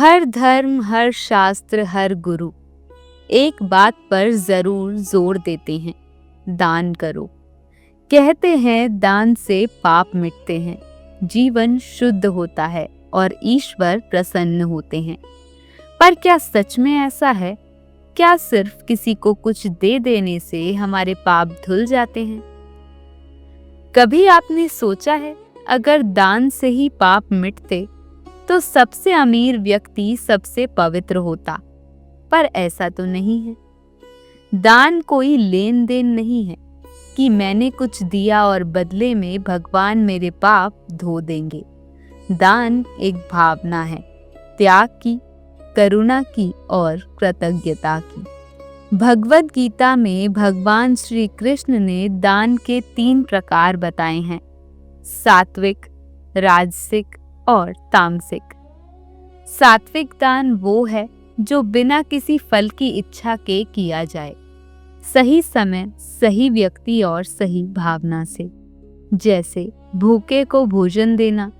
हर धर्म, हर शास्त्र, हर गुरु एक बात पर जरूर जोर देते हैं, दान करो। कहते हैं दान से पाप मिटते हैं, जीवन शुद्ध होता है और ईश्वर प्रसन्न होते हैं। पर क्या सच में ऐसा है? क्या सिर्फ किसी को कुछ दे देने से हमारे पाप धुल जाते हैं? कभी आपने सोचा है, अगर दान से ही पाप मिटते तो सबसे अमीर व्यक्ति सबसे पवित्र होता? पर ऐसा तो नहीं है। दान कोई लेन देन नहीं है कि मैंने कुछ दिया और बदले में भगवान मेरे पाप धो देंगे। दान एक भावना है, त्याग की, करुणा की और कृतज्ञता की। भगवद गीता में भगवान श्री कृष्ण ने दान के 3 प्रकार बताए हैं: सात्विक, राजसिक और तामसिक। सात्विक दान वो है जो बिना किसी फल की इच्छा के किया जाए, सही समय, सही व्यक्ति और सही भावना से। जैसे भूखे को भोजन देना,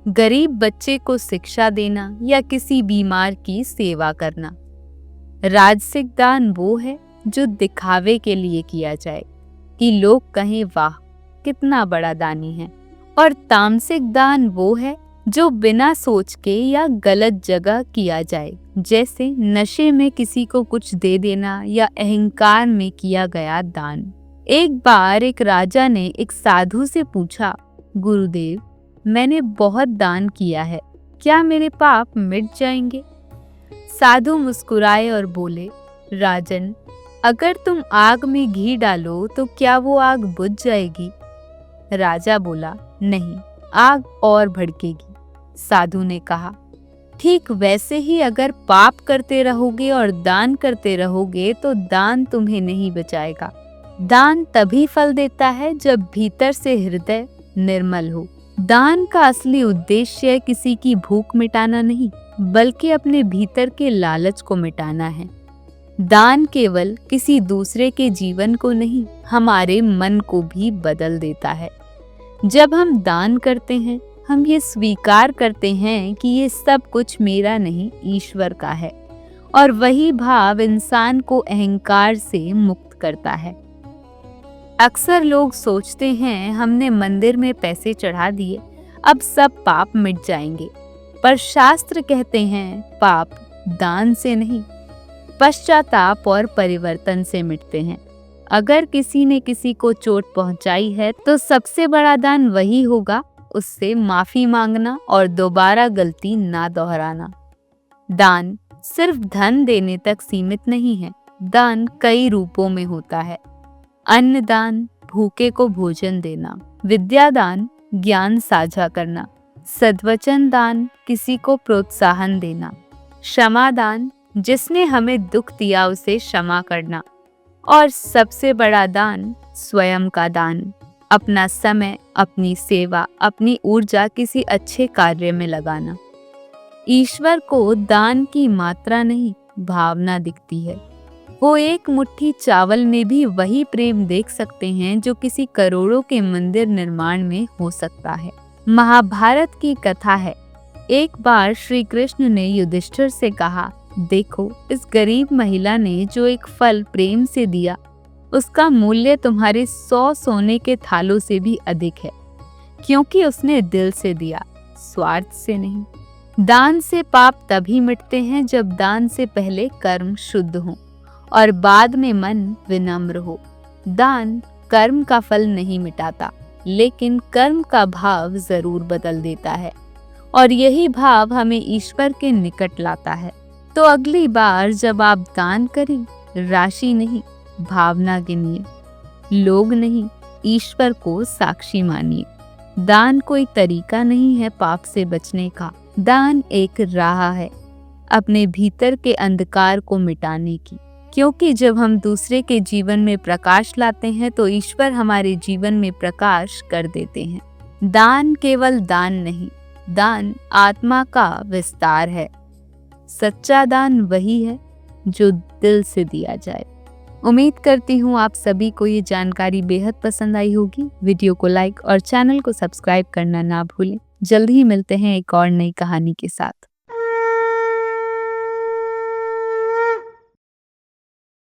गरीब बच्चे को शिक्षा देना या किसी बीमार की सेवा करना। राजसिक दान वो है जो दिखावे के लिए किया जाए कि लोग कहें वाह कितना बड़ा दानी है। और तामसिक दान वो है जो बिना सोच के या गलत जगह किया जाए, जैसे नशे में किसी को कुछ दे देना या अहंकार में किया गया दान। एक बार एक राजा ने एक साधु से पूछा, गुरुदेव, मैंने बहुत दान किया है, क्या मेरे पाप मिट जाएंगे? साधु मुस्कुराए और बोले, राजन, अगर तुम आग में घी डालो तो क्या वो आग बुझ जाएगी? राजा बोला, नहीं, आग और भड़केगी। साधु ने कहा, ठीक वैसे ही अगर पाप करते रहोगे और दान करते रहोगे तो दान तुम्हें नहीं बचाएगा। दान तभी फल देता है जब भीतर से हृदय निर्मल हो। दान का असली उद्देश्य किसी की भूख मिटाना नहीं, बल्कि अपने भीतर के लालच को मिटाना है। दान केवल किसी दूसरे के जीवन को नहीं, हमारे मन को भी बदल देता है। जब हम दान करते हैं, हम ये स्वीकार करते हैं कि ये सब कुछ मेरा नहीं, ईश्वर का है। और वही भाव इंसान को अहंकार से मुक्त करता है। अक्सर लोग सोचते हैं, हमने मंदिर में पैसे चढ़ा दिए, अब सब पाप मिट जाएंगे। पर शास्त्र कहते हैं, पाप दान से नहीं, पश्चाताप और परिवर्तन से मिटते हैं। अगर किसी ने किसी को चोट पहुंचाई है तो सबसे बड़ा दान वही होगा, उससे माफी मांगना और दोबारा गलती ना दोहराना। दान सिर्फ धन देने तक सीमित नहीं है। दान कई रूपों में होता है। अन्न दान, भूखे को भोजन देना। विद्या दान, ज्ञान साझा करना। सद्वचन दान, किसी को प्रोत्साहन देना। क्षमा दान, जिसने हमें दुख दिया उसे क्षमा करना। और सबसे बड़ा दान स्वयं का दान, अपना समय, अपनी सेवा, अपनी ऊर्जा किसी अच्छे कार्य में लगाना। ईश्वर को दान की मात्रा नहीं, भावना दिखती है। वो एक मुट्ठी चावल में भी वही प्रेम देख सकते हैं जो किसी करोड़ों के मंदिर निर्माण में हो सकता है। महाभारत की कथा है, एक बार श्री कृष्ण ने युधिष्ठिर से कहा, देखो, इस गरीब महिला ने जो एक फल प्रेम से दिया, उसका मूल्य तुम्हारे 100 सोने के थालों से भी अधिक है, क्योंकि उसने दिल से दिया, स्वार्थ से नहीं। दान से पाप तभी मिटते हैं जब दान से पहले कर्म शुद्ध हो और बाद में मन विनम्र हो। दान कर्म का फल नहीं मिटाता, लेकिन कर्म का भाव जरूर बदल देता है, और यही भाव हमें ईश्वर के निकट लाता है। तो अगली बार जब आप दान करें, राशि नहीं, भावना गिनिए। लोग नहीं, ईश्वर को साक्षी मानिए। दान कोई तरीका नहीं है पाप से बचने का। दान एक राह है अपने भीतर के अंधकार को मिटाने की, क्योंकि जब हम दूसरे के जीवन में प्रकाश लाते हैं तो ईश्वर हमारे जीवन में प्रकाश कर देते हैं। दान केवल दान नहीं, दान आत्मा का विस्तार है। सच्चा दान वही है जो दिल से दिया जाए। उम्मीद करती हूँ आप सभी को ये जानकारी बेहद पसंद आई होगी। वीडियो को लाइक और चैनल को सब्सक्राइब करना ना भूलें। जल्द ही मिलते हैं एक और नई कहानी के साथ।